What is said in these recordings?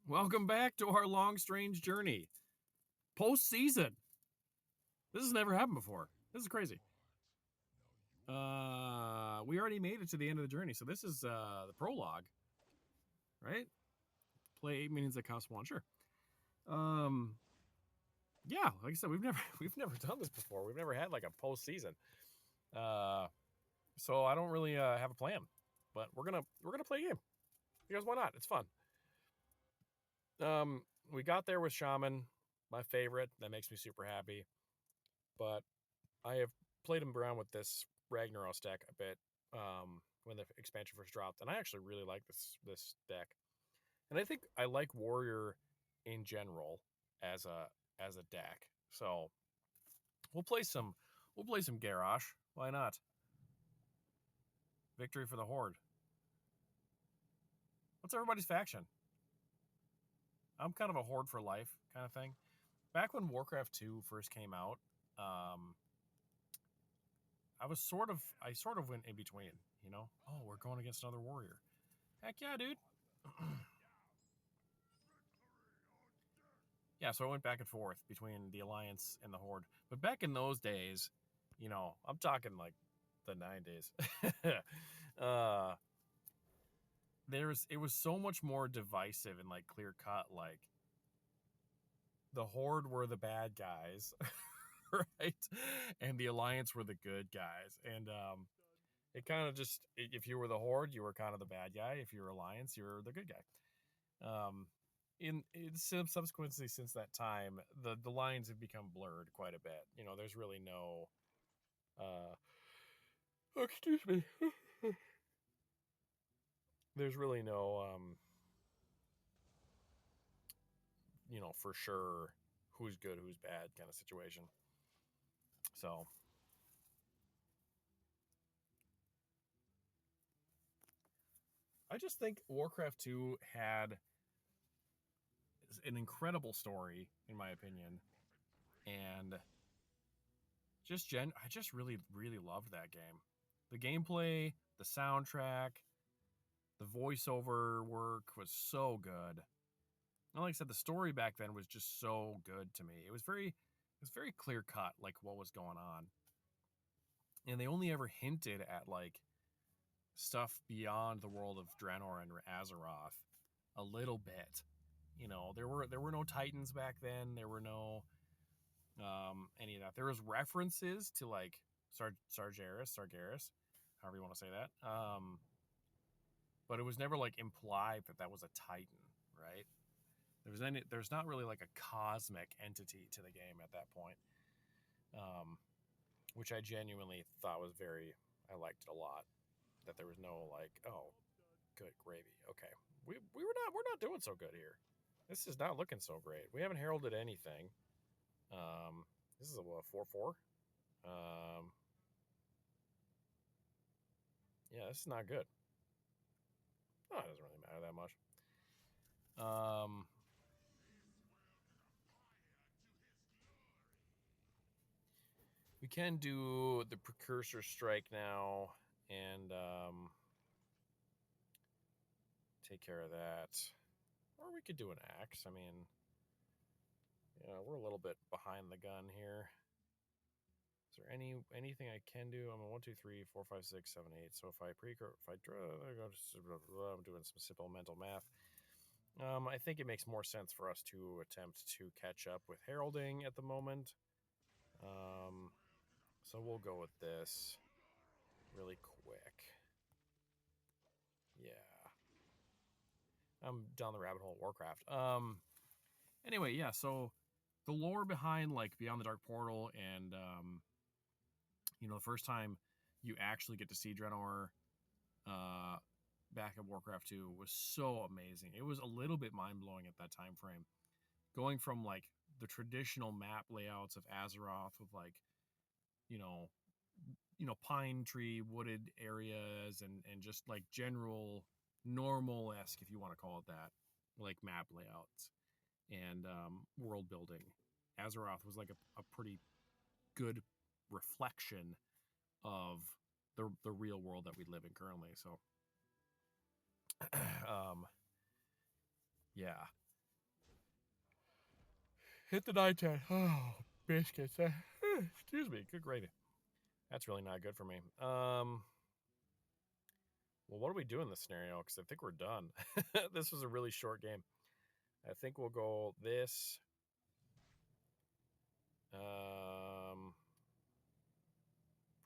Welcome back to our long, strange journey. Post-season. This has never happened before. This is crazy. We already made it to the end of the journey, so this is the prologue, right? Play 8 minions that cost 1, sure. Yeah, like I said, we've never done this before. We've never had like a postseason. So I don't really have a plan, but we're gonna play a game because why not? It's fun. We got there with Shaman, my favorite. That makes me super happy. But I have played him around with this Ragnaros deck a bit when the expansion first dropped, and I actually really like this deck. And I think I like Warrior in general as a deck. So we'll play some Garrosh. Why not? Victory for the Horde. What's everybody's faction? I'm kind of a Horde for life kind of thing. Back when Warcraft 2 first came out, I sort of went in between, you know? Oh, we're going against another warrior. Heck yeah, dude. Yeah, so I went back and forth between the Alliance and the Horde. But back in those days, I'm talking like the 90s. uh it was so much more divisive and like clear cut. Like the Horde were the bad guys, right? And the Alliance were the good guys. And it kind of just, if you were the Horde, you were kind of the bad guy. If you were Alliance, you were the good guy. In subsequently since that time, the lines have become blurred quite a bit. There's really no excuse me. There's really no for sure who's good, who's bad kind of situation. So I just think Warcraft 2 had an incredible story, in my opinion, and I just really really loved that game. The gameplay, the soundtrack, the voiceover work was so good. And like I said, the story back then was just so good to me. It was very clear cut, like what was going on, and they only ever hinted at like stuff beyond the world of Draenor and Azeroth a little bit. There were no Titans back then. There were no any of that. There was references to like Sargeras, however you want to say that. But it was never like implied that that was a Titan, right? There's not really like a cosmic entity to the game at that point, um, which I genuinely thought was I liked it a lot. That there was no like, oh, good gravy. Okay, we're not doing so good here. This is not looking so great. We haven't heralded anything. This is a 4/4. Um, yeah, this is not good. Oh, it doesn't really matter that much. We can do the precursor strike now and take care of that. Or we could do an axe. I mean, we're a little bit behind the gun here. Is there anything I can do? I'm a 1, 2, 3, 4, 5, 6, 7, 8. So if I I'm doing some simple mental math. I think it makes more sense for us to attempt to catch up with heralding at the moment. So we'll go with this really quick. Yeah. I'm down the rabbit hole of Warcraft. Anyway, yeah, so the lore behind like Beyond the Dark Portal and the first time you actually get to see Draenor back in Warcraft 2 was so amazing. It was a little bit mind-blowing at that time frame. Going from like the traditional map layouts of Azeroth with like, you know, pine tree wooded areas and just like general normal-esque, if you want to call it that, like map layouts and world building. Azeroth was like a pretty good reflection of the real world that we live in currently. So, yeah. hit the 9-10. Oh, biscuits. Excuse me. Good gravy. That's really not good for me. Well, what do we do in this scenario? Because I think we're done. This was a really short game. I think we'll go this.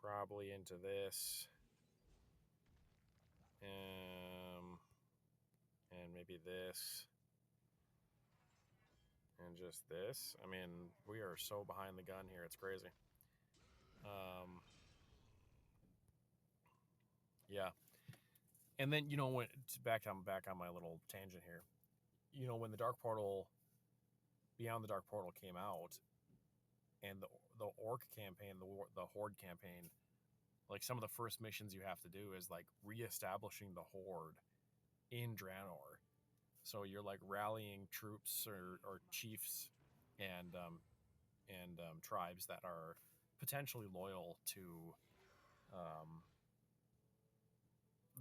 Probably into this. And maybe this. And just this. I mean, we are so behind the gun here. It's crazy. Yeah. And then, when back on my little tangent here. When the Beyond the Dark Portal came out, and the Orc campaign, the Horde campaign, like some of the first missions you have to do is like reestablishing the Horde in Draenor. So you're like rallying troops or chiefs and tribes that are potentially loyal to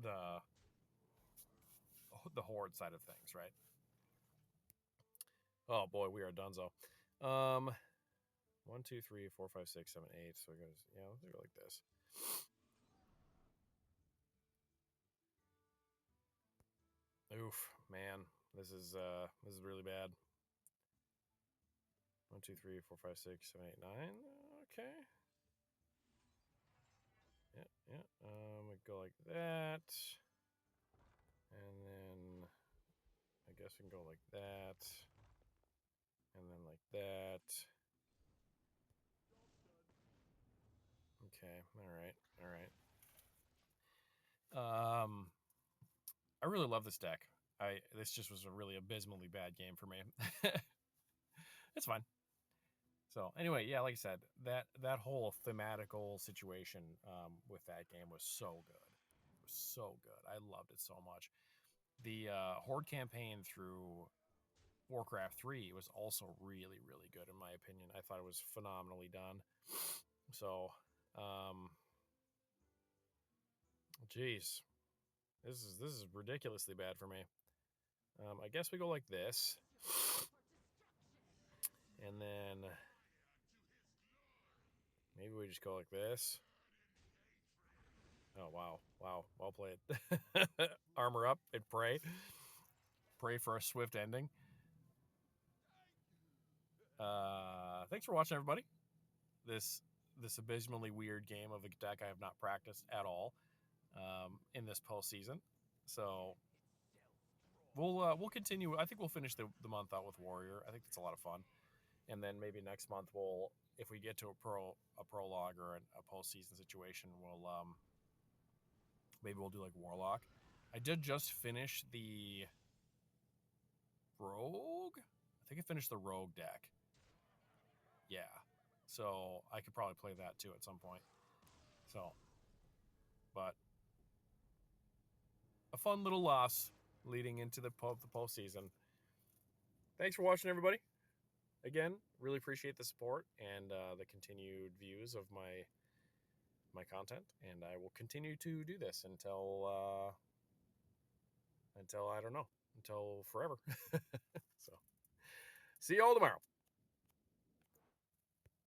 the Horde side of things, right? Oh boy, we are donezo. 1, 2, 3, 4, 5, 6, 7, 8. So it goes, let's go like this. Oof, man, this is really bad. 1, 2, 3, 4, 5, 6, 7, 8, 9. Okay. Yeah. We go like that, and then I guess we can go like that, and then like that. Okay. All right. I really love this deck. This just was a really abysmally bad game for me. It's fine. So anyway, yeah, like I said, that whole thematical situation with that game was so good. It was so good. I loved it so much. The Horde campaign through Warcraft 3 was also really, really good in my opinion. I thought it was phenomenally done. So, geez, this is ridiculously bad for me. I guess we go like this, and then maybe we just go like this. Oh wow, well played. Armor up and pray for a swift ending. Thanks for watching, everybody. This abysmally weird game of a deck I have not practiced at all in this postseason. So we'll continue. I think we'll finish the month out with Warrior. I think that's a lot of fun. And then maybe next month if we get to a prologue or a postseason situation, maybe we'll do like Warlock. I did just finish the Rogue. I think I finished the Rogue deck. Yeah, so I could probably play that too at some point. So, but a fun little loss leading into the postseason. Thanks for watching, everybody. Again, really appreciate the support and the continued views of my content, and I will continue to do this until I don't know, until forever. So, see you all tomorrow.